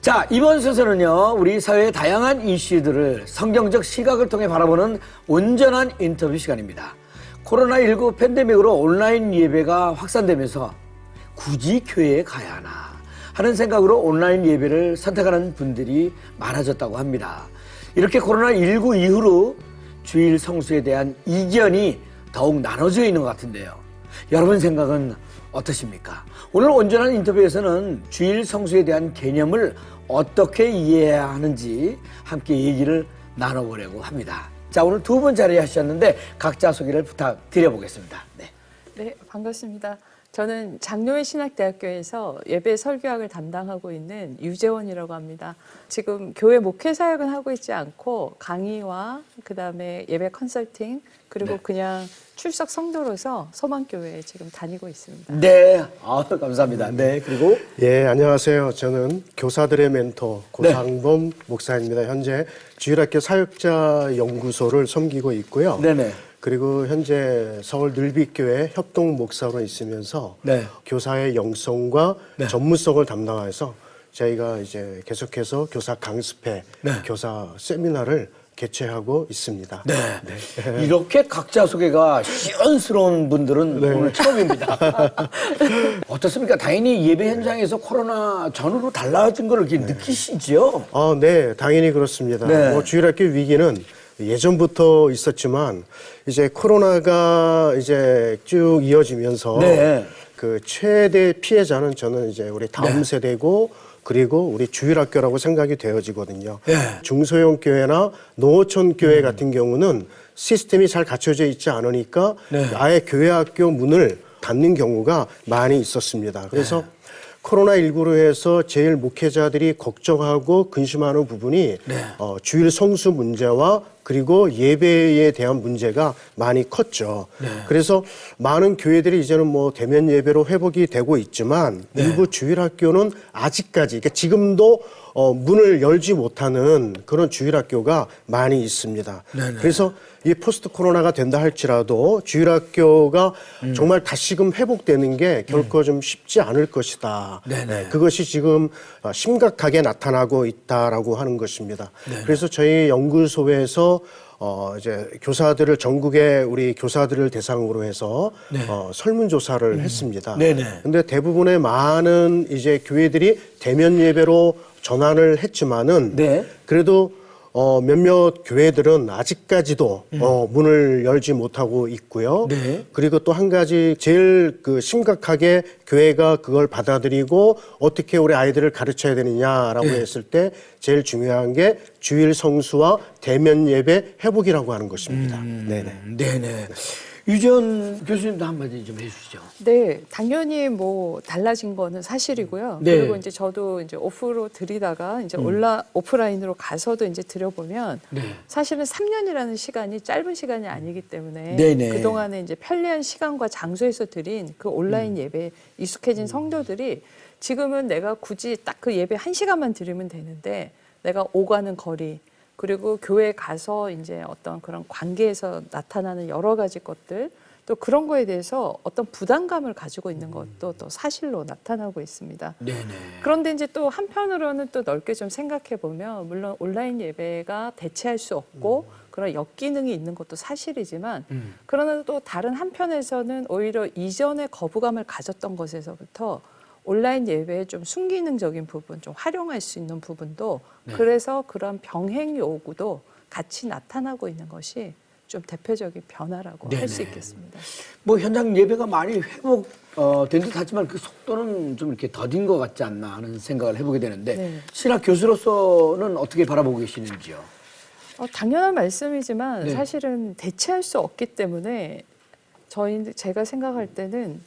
자, 이번 순서는요, 우리 사회의 다양한 이슈들을 성경적 시각을 통해 바라보는 온전한 인터뷰 시간입니다. 코로나19 팬데믹으로 온라인 예배가 확산되면서 굳이 교회에 가야 하나 하는 생각으로 온라인 예배를 선택하는 분들이 많아졌다고 합니다. 이렇게 코로나19 이후로 주일 성수에 대한 이견이 더욱 나눠져 있는 것 같은데요. 여러분 생각은 어떠십니까? 오늘 온전한 인터뷰에서는 주일 성수에 대한 개념을 어떻게 이해해야 하는지 함께 얘기를 나눠보려고 합니다. 자, 오늘 두 분 자리하셨는데 각자 소개를 부탁드려보겠습니다. 네, 반갑습니다. 저는 장로회 신학대학교에서 예배 설교학을 담당하고 있는 유재원이라고 합니다. 지금 교회 목회 사역은 하고 있지 않고 강의와 그다음에 예배 컨설팅 그리고 그냥 출석 성도로서 소망교회에 지금 다니고 있습니다. 네, 감사합니다. 네, 그리고 예, 안녕하세요. 저는 교사들의 멘토 고상범 목사입니다. 현재 주일학교 사역자 연구소를 섬기고 있고요. 네네. 그리고 현재 서울 늘빛교회 협동 목사로 있으면서 교사의 영성과 전문성을 담당해서 저희가 이제 계속해서 교사 강습회, 교사 세미나를 개최하고 있습니다. 이렇게 각자 소개가 시원스러운 분들은 오늘 처음입니다. 어떻습니까? 당연히 예배 현장에서 코로나 전후로 달라진 걸 이렇게 느끼시죠? 네, 당연히 그렇습니다. 뭐 주일학교 위기는 예전부터 있었지만 이제 코로나가 이제 쭉 이어지면서 그 최대 피해자는 저는 이제 우리 다음 세대고 그리고 우리 주일학교라고 생각이 되어지거든요. 중소형 교회나 농어촌 교회 같은 경우는 시스템이 잘 갖춰져 있지 않으니까 아예 교회 학교 문을 닫는 경우가 많이 있었습니다. 그래서 코로나19로 해서 제일 목회자들이 걱정하고 근심하는 부분이 주일 성수 문제와 그리고 예배에 대한 문제가 많이 컸죠. 그래서 많은 교회들이 이제는 뭐 대면 예배로 회복이 되고 있지만 일부 주일학교는 아직까지 그러니까 지금도 문을 열지 못하는 그런 주일학교가 많이 있습니다. 그래서 이 포스트 코로나가 된다 할지라도 주일학교가 정말 다시금 회복되는 게 결코 좀 쉽지 않을 것이다. 그것이 지금 심각하게 나타나고 있다라고 하는 것입니다. 그래서 저희 연구소에서 이제 교사들을 전국의 우리 교사들을 대상으로 해서 설문조사를 했습니다. 근데 대부분의 많은 이제 교회들이 대면 예배로 전환을 했지만은 그래도 몇몇 교회들은 아직까지도 문을 열지 못하고 있고요. 그리고 또 한 가지 제일 그 심각하게 교회가 그걸 받아들이고 어떻게 우리 아이들을 가르쳐야 되느냐라고 했을 때 제일 중요한 게 주일 성수와 대면 예배 회복이라고 하는 것입니다. 유재원 교수님도 한마디 좀 해주시죠. 네, 당연히 뭐 달라진 거는 사실이고요. 그리고 이제 저도 이제 오프로 드리다가 이제 오프라인으로 가서도 이제 드려보면 사실은 3년이라는 시간이 짧은 시간이 아니기 때문에 그동안에 이제 편리한 시간과 장소에서 드린 그 온라인 예배에 익숙해진 성도들이 지금은 내가 굳이 딱 그 예배 1시간만 드리면 되는데 내가 오가는 거리 그리고 교회에 가서 이제 어떤 그런 관계에서 나타나는 여러 가지 것들 또 그런 거에 대해서 어떤 부담감을 가지고 있는 것도 또 사실로 나타나고 있습니다. 그런데 이제 또 한편으로는 또 넓게 좀 생각해 보면 물론 온라인 예배가 대체할 수 없고 그런 역기능이 있는 것도 사실이지만 그러나 또 다른 한편에서는 오히려 이전에 거부감을 가졌던 것에서부터 온라인 예배의 좀 순기능적인 부분, 좀 활용할 수 있는 부분도 그래서 그런 병행 요구도 같이 나타나고 있는 것이 좀 대표적인 변화라고 할 수 있겠습니다. 뭐 현장 예배가 많이 회복된 듯 하지만 그 속도는 좀 이렇게 더딘 것 같지 않나 하는 생각을 해보게 되는데 신학 교수로서는 어떻게 바라보고 계시는지요? 당연한 말씀이지만 사실은 대체할 수 없기 때문에 제가 생각할 때는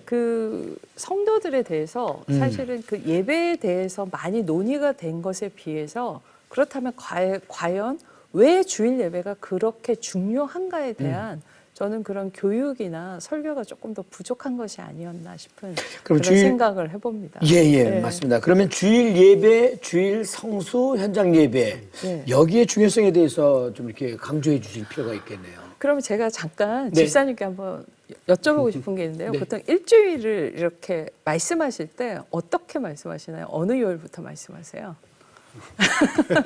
그 성도들에 대해서 사실은 그 예배에 대해서 많이 논의가 된 것에 비해서 그렇다면 과연 왜 주일 예배가 그렇게 중요한가에 대한 저는 그런 교육이나 설교가 조금 더 부족한 것이 아니었나 싶은 그런 생각을 해봅니다. 맞습니다. 그러면 주일 예배, 주일 성수, 현장 예배 여기에 중요성에 대해서 좀 이렇게 강조해 주실 필요가 있겠네요. 그러면 제가 잠깐 집사님께 한번 여쭤보고 싶은 게 있는데요. 네. 보통 일주일을 이렇게 말씀하실 때 어떻게 말씀하시나요? 어느 요일부터 말씀하세요?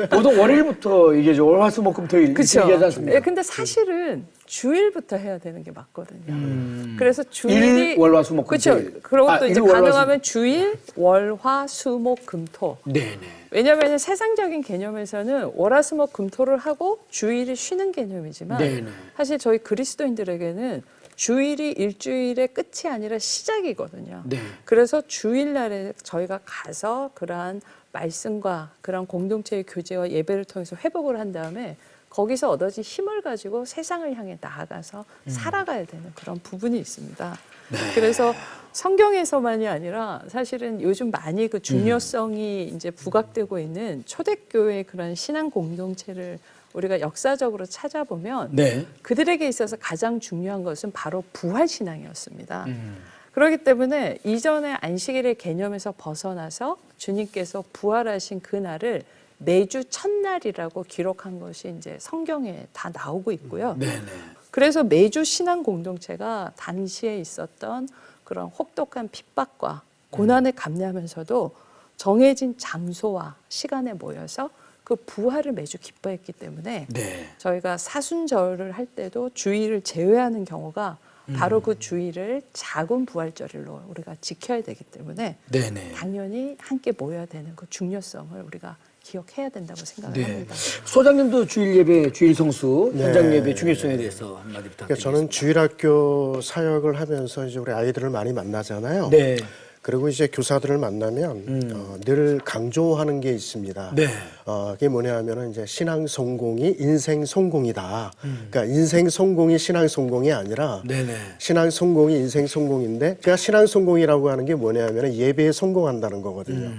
보통 월요일부터 얘기하죠. 월화수목금토일 그렇죠. 얘기하지 않습니까? 예, 근데 사실은 주일부터 해야 되는 게 맞거든요. 그래서 주일이 일, 월화수목금토일. 그렇죠. 그리고 또 이제 일, 가능하면 주일, 월화수목금토. 네네. 왜냐하면 세상적인 개념에서는 월화수목금토를 하고 주일이 쉬는 개념이지만 네네. 사실 저희 그리스도인들에게는 주일이 일주일의 끝이 아니라 시작이거든요. 네. 그래서 주일날에 저희가 가서 그러한 말씀과 그런 공동체의 교제와 예배를 통해서 회복을 한 다음에 거기서 얻어진 힘을 가지고 세상을 향해 나아가서 살아가야 되는 그런 부분이 있습니다. 네. 그래서 성경에서만이 아니라 사실은 요즘 많이 그 중요성이 이제 부각되고 있는 초대교회의 그런 신앙 공동체를 우리가 역사적으로 찾아보면 네. 그들에게 있어서 가장 중요한 것은 바로 부활신앙이었습니다. 그렇기 때문에 이전의 안식일의 개념에서 벗어나서 주님께서 부활하신 그날을 매주 첫날이라고 기록한 것이 이제 성경에 다 나오고 있고요. 네네. 그래서 매주 신앙 공동체가 당시에 있었던 그런 혹독한 핍박과 고난을 감내하면서도 정해진 장소와 시간에 모여서 그 부활을 매주 기뻐했기 때문에 네. 저희가 사순절을 할 때도 주일을 제외하는 경우가 바로 그 주일을 작은 부활절일로 우리가 지켜야 되기 때문에 네네. 당연히 함께 모여야 되는 그 중요성을 우리가 기억해야 된다고 생각을 네. 합니다. 소장님도 주일 예배, 주일 성수, 네. 현장 예배 중요성에 대해서 한마디 부탁드립니다. 그러니까 저는 주일학교 사역을 하면서 이제 우리 아이들을 많이 만나잖아요. 네. 그리고 이제 교사들을 만나면 늘 강조하는 게 있습니다. 네. 그게 뭐냐 하면은 이제 신앙 성공이 인생 성공이다. 그러니까 인생 성공이 신앙 성공이 아니라 네네. 신앙 성공이 인생 성공인데, 그러니까 신앙 성공이라고 하는 게 뭐냐 하면은 예배에 성공한다는 거거든요.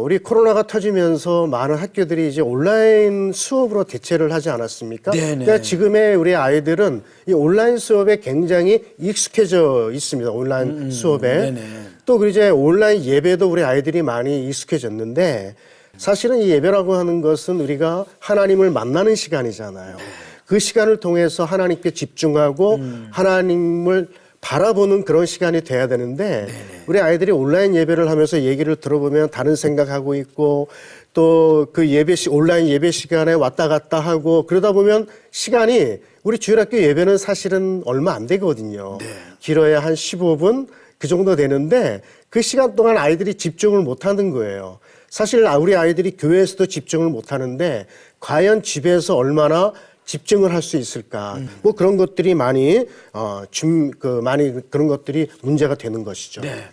우리 코로나가 터지면서 많은 학교들이 이제 온라인 수업으로 대체를 하지 않았습니까? 네네. 그러니까 지금의 우리 아이들은 이 온라인 수업에 굉장히 익숙해져 있습니다. 온라인 수업에. 네네. 또 이제 온라인 예배도 우리 아이들이 많이 익숙해졌는데, 사실은 이 예배라고 하는 것은 우리가 하나님을 만나는 시간이잖아요. 그 시간을 통해서 하나님께 집중하고 하나님을 바라보는 그런 시간이 돼야 되는데, 우리 아이들이 온라인 예배를 하면서 얘기를 들어보면 다른 생각하고 있고, 또 그 온라인 예배 시간에 왔다 갔다 하고, 그러다 보면 시간이, 우리 주일학교 예배는 사실은 얼마 안 되거든요. 길어야 한 15분 그 정도 되는데, 그 시간 동안 아이들이 집중을 못 하는 거예요. 사실 우리 아이들이 교회에서도 집중을 못 하는데, 과연 집에서 얼마나 집중을 할 수 있을까? 뭐 그런 것들이 많이 그런 것들이 문제가 되는 것이죠. 네.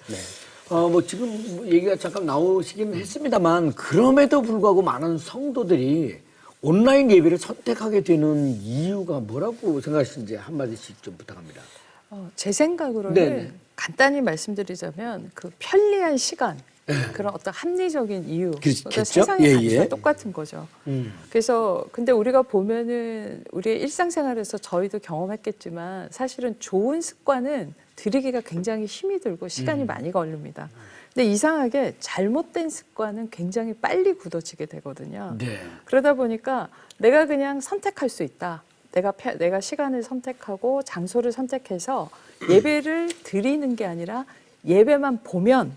뭐 지금 얘기가 잠깐 나오시긴 했습니다만, 그럼에도 불구하고 많은 성도들이 온라인 예배를 선택하게 되는 이유가 뭐라고 생각하시는지 한마디씩 좀 부탁합니다. 제 생각으로는 네네. 간단히 말씀드리자면 그 편리한 시간, 그런 어떤 합리적인 이유, 그렇겠죠? 그러니까 세상의 예, 가치가 예. 똑같은 거죠. 그래서 근데 우리가 보면은 우리의 일상생활에서 저희도 경험했겠지만 사실은 좋은 습관은 들이기가 굉장히 힘이 들고 시간이 많이 걸립니다. 근데 이상하게 잘못된 습관은 굉장히 빨리 굳어지게 되거든요. 네. 그러다 보니까 내가 그냥 선택할 수 있다. 내가 시간을 선택하고 장소를 선택해서 예배를 드리는 게 아니라 예배만 보면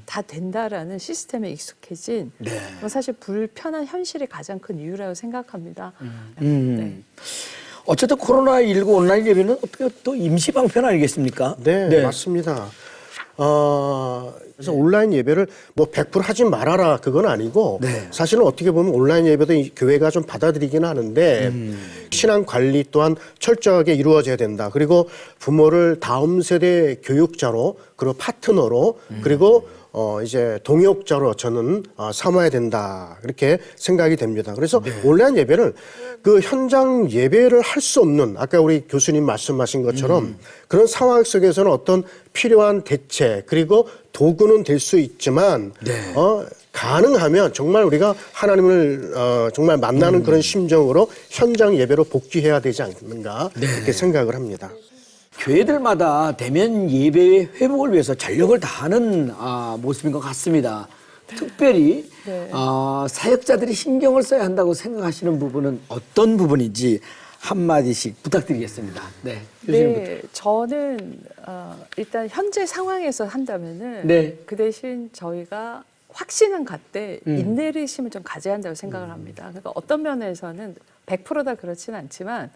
다 된다라는 시스템에 익숙해진 네. 그건 사실 불편한 현실이 가장 큰 이유라고 생각합니다. 네. 어쨌든 코로나19 온라인 예배는 어떻게 또 임시 방편 아니겠습니까? 네, 맞습니다. 그래서 온라인 예배를 뭐 100% 하지 말아라 그건 아니고, 네. 사실은 어떻게 보면 온라인 예배도 이 교회가 좀 받아들이긴 하는데, 신앙 관리 또한 철저하게 이루어져야 된다. 그리고 부모를 다음 세대 교육자로, 그리고 파트너로, 그리고 이제 동역자로 저는 삼아야 된다. 그렇게 생각이 됩니다. 그래서 온라인 예배를 그 현장 예배를 할 수 없는, 아까 우리 교수님 말씀하신 것처럼 그런 상황 속에서는 어떤 필요한 대체, 그리고 도구는 될 수 있지만, 가능하면 정말 우리가 하나님을 정말 만나는 그런 심정으로 현장 예배로 복귀해야 되지 않는가, 그렇게 생각을 합니다. 교회들마다 대면 예배의 회복을 위해서 전력을 다하는 모습인 것 같습니다. 특별히 사역자들이 신경을 써야 한다고 생각하시는 부분은 어떤 부분인지 한마디씩 부탁드리겠습니다. 네. 네, 저는 일단 현재 상황에서 한다면은 네. 그 대신 저희가 확신은 갖되 인내심을 좀 가져야 한다고 생각을 합니다. 그러니까 어떤 면에서는 100%다 그렇지는 않지만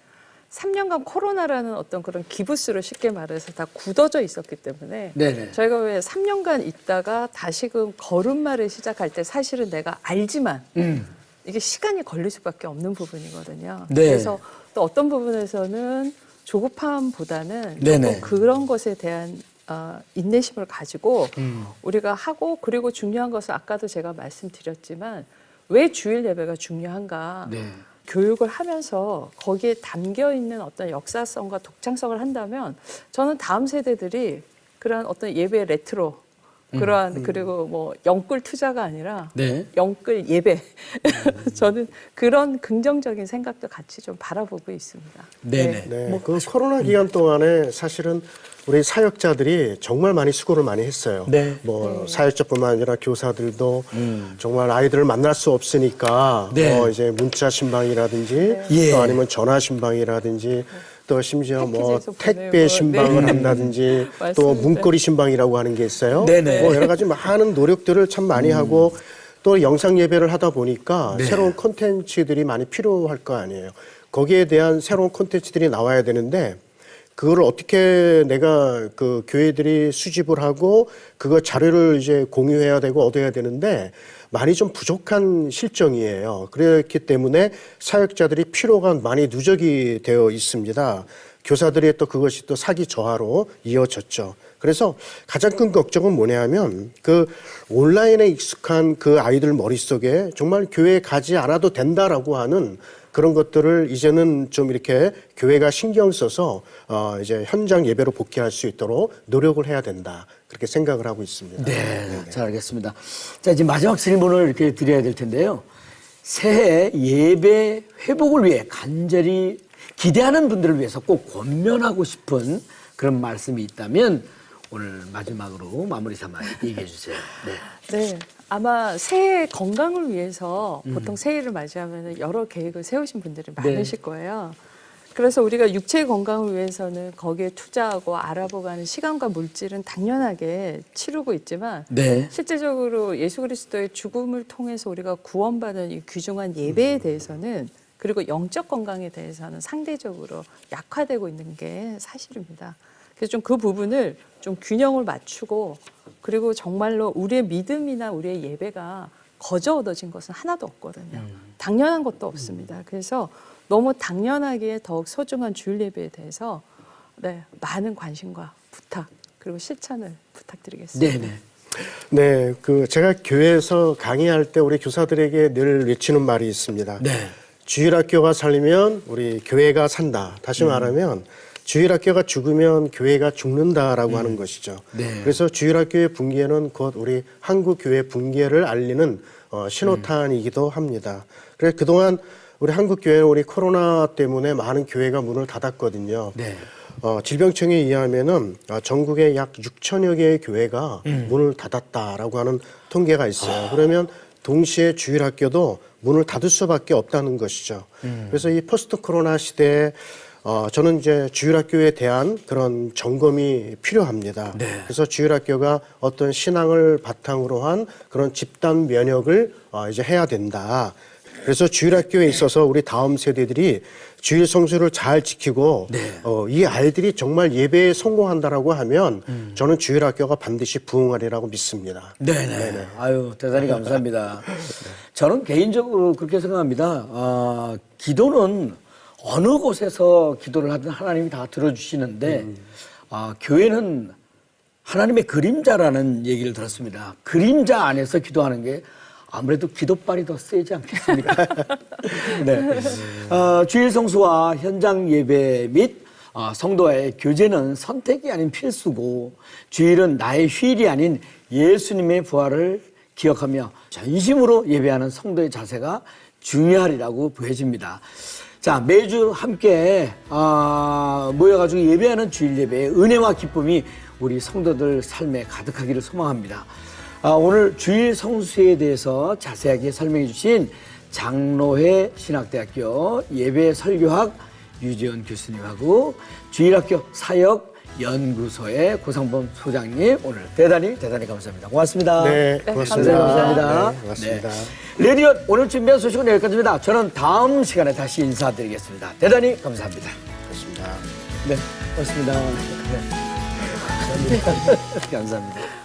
3년간 코로나라는 어떤 그런 기부스로 쉽게 말해서 다 굳어져 있었기 때문에 네네. 저희가 왜 3년간 있다가 다시금 걸음마를 시작할 때 사실은 내가 알지만 이게 시간이 걸릴 수밖에 없는 부분이거든요. 네. 그래서 또 어떤 부분에서는 조급함보다는 네네. 조금 그런 것에 대한 인내심을 가지고 우리가 하고, 그리고 중요한 것은 아까도 제가 말씀드렸지만 왜 주일 예배가 중요한가. 네. 교육을 하면서 거기에 담겨 있는 어떤 역사성과 독창성을 한다면 저는 다음 세대들이 그러한 어떤 예배 레트로 그러한 그리고 뭐 영끌 투자가 아니라 네. 영끌 예배 저는 그런 긍정적인 생각도 같이 좀 바라보고 있습니다. 네네. 네, 그 코로나 기간 동안에 사실은 우리 사역자들이 정말 많이 수고를 많이 했어요. 네. 뭐 사역자뿐만 아니라 교사들도 정말 아이들을 만날 수 없으니까 네. 이제 문자 신방이라든지 예. 또 아니면 전화 신방이라든지 또 심지어 뭐 패키지에서 택배 보내고, 신방을 네. 한다든지 또 맞습니다. 문고리 신방이라고 하는 게 있어요. 네네. 뭐 여러 가지 많은 노력들을 참 많이 하고 또 영상 예배를 하다 보니까 네. 새로운 콘텐츠들이 많이 필요할 거 아니에요. 거기에 대한 새로운 콘텐츠들이 나와야 되는데 그걸 어떻게 내가 그 교회들이 수집을 하고 그거 자료를 이제 공유해야 되고 얻어야 되는데 많이 좀 부족한 실정이에요. 그렇기 때문에 사역자들이 피로가 많이 누적이 되어 있습니다. 교사들의 또 그것이 또 사기 저하로 이어졌죠. 그래서 가장 큰 걱정은 뭐냐 하면 그 온라인에 익숙한 그 아이들 머릿속에 정말 교회에 가지 않아도 된다라고 하는 그런 것들을 이제는 좀 이렇게 교회가 신경 써서 이제 현장 예배로 복귀할 수 있도록 노력을 해야 된다. 그렇게 생각을 하고 있습니다. 네, 잘 알겠습니다. 자, 이제 마지막 질문을 이렇게 드려야 될 텐데요. 새해 예배 회복을 위해 간절히 기대하는 분들을 위해서 꼭 권면하고 싶은 그런 말씀이 있다면 오늘 마지막으로 마무리 삼아 얘기해 주세요. 네. 네. 아마 새해 건강을 위해서 보통 새해를 맞이하면 여러 계획을 세우신 분들이 많으실 거예요. 그래서 우리가 육체의 건강을 위해서는 거기에 투자하고 알아보가는 시간과 물질은 당연하게 치르고 있지만 네. 실제적으로 예수 그리스도의 죽음을 통해서 우리가 구원받은 이 귀중한 예배에 대해서는 그리고 영적 건강에 대해서는 상대적으로 약화되고 있는 게 사실입니다. 그래서 좀 그 부분을 좀 균형을 맞추고 그리고 정말로 우리의 믿음이나 우리의 예배가 거저 얻어진 것은 하나도 없거든요. 당연한 것도 없습니다. 그래서 너무 당연하기에 더욱 소중한 주일 예배에 대해서 네, 많은 관심과 부탁 그리고 실천을 부탁드리겠습니다. 네네. 네, 그 제가 교회에서 강의할 때 우리 교사들에게 늘 외치는 말이 있습니다. 네. 주일학교가 살리면 우리 교회가 산다. 다시 말하면 주일학교가 죽으면 교회가 죽는다라고 하는 것이죠. 네. 그래서 주일학교의 붕괴는 곧 우리 한국교회 붕괴를 알리는 신호탄이기도 합니다. 그래서 그동안 우리 한국교회는 우리 코로나 때문에 많은 교회가 문을 닫았거든요. 네. 질병청에 의하면은 전국에 약 6천여 개의 교회가 문을 닫았다라고 하는 통계가 있어요. 그러면 동시에 주일학교도 문을 닫을 수밖에 없다는 것이죠. 그래서 이 포스트 코로나 시대에 저는 이제 주일학교에 대한 그런 점검이 필요합니다. 네. 그래서 주일학교가 어떤 신앙을 바탕으로 한 그런 집단 면역을 이제 해야 된다. 그래서 주일학교에 있어서 우리 다음 세대들이 주일 성수를 잘 지키고 네. 이 아이들이 정말 예배에 성공한다라고 하면 저는 주일학교가 반드시 부흥하리라고 믿습니다. 네네. 아유, 대단히 감사합니다. 저는 개인적으로 그렇게 생각합니다. 기도는 어느 곳에서 기도를 하든 하나님이 다 들어주시는데, 교회는 하나님의 그림자라는 얘기를 들었습니다. 그림자 안에서 기도하는 게 아무래도 기도발이 더 세지 않겠습니까? 네. 주일 성수와 현장 예배 및 성도와의 교제는 선택이 아닌 필수고, 주일은 나의 휴일이 아닌 예수님의 부활을 기억하며 전심으로 예배하는 성도의 자세가 중요하리라고 보여집니다. 자, 매주 함께 모여가지고 예배하는 주일 예배의 은혜와 기쁨이 우리 성도들 삶에 가득하기를 소망합니다. 오늘 주일 성수에 대해서 자세하게 설명해 주신 장로회 신학대학교 예배 설교학 유지원 교수님하고 주일학교 사역연구소의 고상범 소장님 오늘 대단히 감사합니다. 고맙습니다. 네, 고맙습니다. 감사합니다. 네, 고맙습니다. 네. 레디오 오늘 준비한 소식은 여기까지입니다. 저는 다음 시간에 다시 인사드리겠습니다. 대단히 감사합니다. 고맙습니다. 네, 고맙습니다. 네. 감사합니다. 감사합니다.